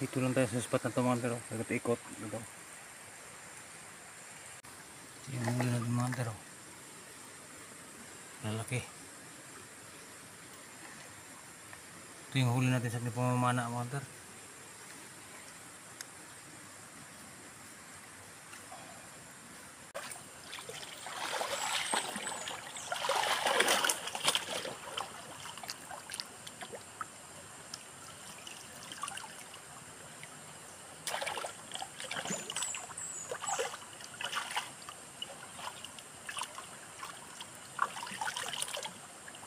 Ito lang tayo sa spot na ito mga hunter. Ikot ito. Yung huli natin mga hunter. Lalaki. Ito yung huli natin sa ating pamamana mga hunter.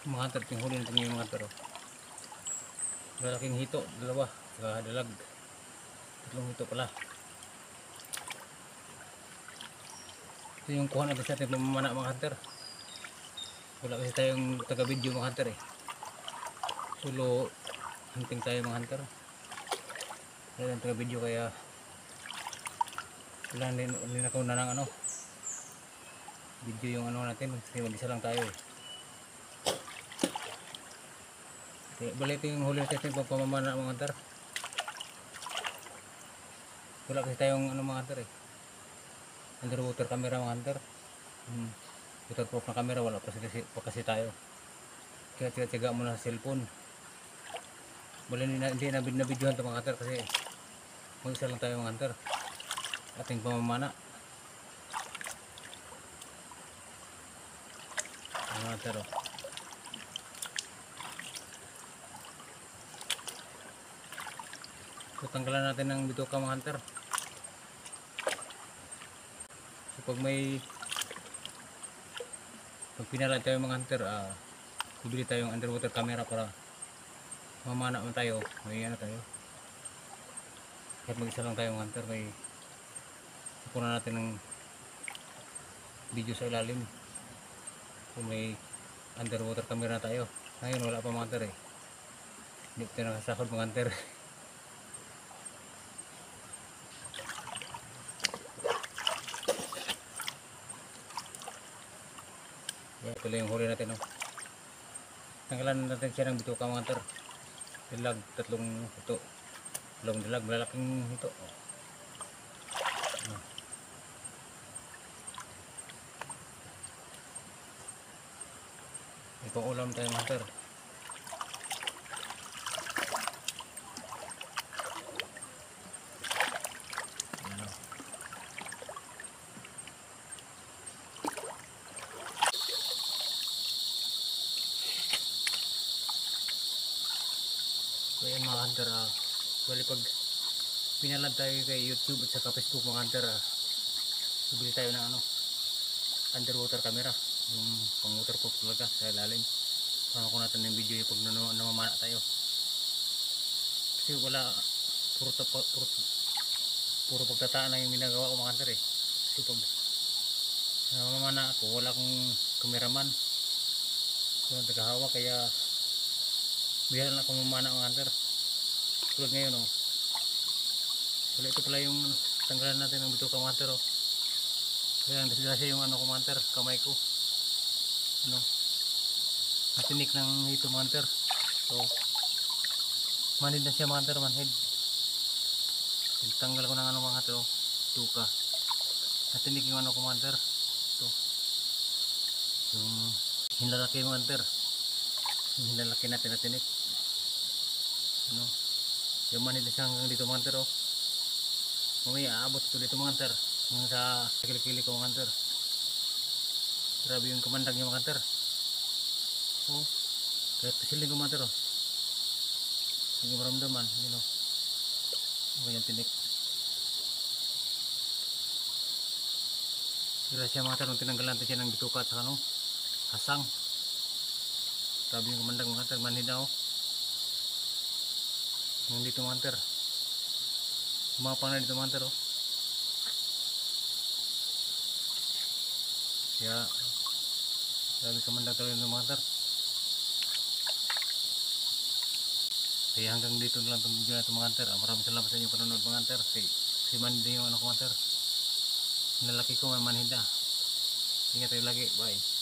Mga hunter, yung huli natin yung mga hunter. Lalaking hito, dalawa, saka dalag. Tatlong hito pala. Ito yung kuha natin sa ating pamamana mga hunter. Wala kasi tayong taga-video mga hunter eh. Solo hunting tayo mga hunter. Wala tayong taga-video kaya wala din ako na ng ano video yung ano natin kasi mag-isa lang tayo eh. Okay, balik yung huli natin pang pamamana mga hunter. Wala kasi tayong ano mga hunter eh, underwater camera mga hunter. Waterproof na camera wala pa kasi tayo, kaya tiyaga muna sa cellphone. Balik hindi na videohan ito mga hunter kasi mag-isa lang tayo mga hunter ating pamamana mga hunter oh. So, tanggalan natin ng bituka mga hunter. So pag pinala tayo mga hunter, bibili tayong underwater camera para mamana mo tayo, may ano tayo. Kahit mag-isa lang tayo mga hunter, may kukunan natin ng video sa ilalim kung may underwater camera na tayo. Ngayon wala pa mga hunter eh, hindi ko tayo nakasakot mga hunter. Ito lang yung huli natin oh. Tanggalan natin siya ng bituka mga hunter. Dalag, tatlong ito. Dalawang dalag, malalaking ito oh. Ipang ulam tayo mga hunter. So yan mga hunter, bali pag pinalad tayo kay YouTube at saka Facebook mga hunter, bibili tayo ng ano, underwater camera, yung pang waterproof talaga sa ilalim. Para ko natin yung video yung pag namamana tayo. Kasi wala, puro pagtataan lang yung ginagawa ko mga hunter eh. Kasi pag namamana ako, wala akong cameraman, walang tagahawak, kaya bihira na akong mamana mga hunter. Tulad ngayon oh. Wala, ito pala yung tanggalan natin ng bituka mga hunter oh. Kaya ang disgrasya yung ano ko mga hunter, kamay ko ano, natinik ng ito mga hunter. So manid na siya mga hunter, manhid. Tanggal ko ng ano mga hunter oh, bituka. Natinik yung ano ko mga hunter. Ito yung hinlalaki mga hunter, yung hinlalaki natin natinik ano, yung manid na siya hanggang dito mga hunter oh. Mamaya aabot ito dito mga hunter, hanggang sa kilikili ko mga hunter. Grabe yung kamandag yung mga hunter oh. Kahit pasiling ko mga hunter oh, hindi maramdaman you know. Okay yung tinik. Grasya mga hunter, nung tinanggalan natin siya ng bituka at saka no, hasang. Grabe yung kamandag mga hunter, manhid na oh. Hanggang dito mga hunter, umapang na dito mga hunter oh. Kaya grabe kamandag talaga ng mga hunter. Kaya hanggang dito na lang itong video na ito mga hunter. Maraming salamat sa inyong panonood mga hunter. Si manhid yung ano ko mga hunter, nalaki ko may manhid na. Ingat tayo lagi, bye.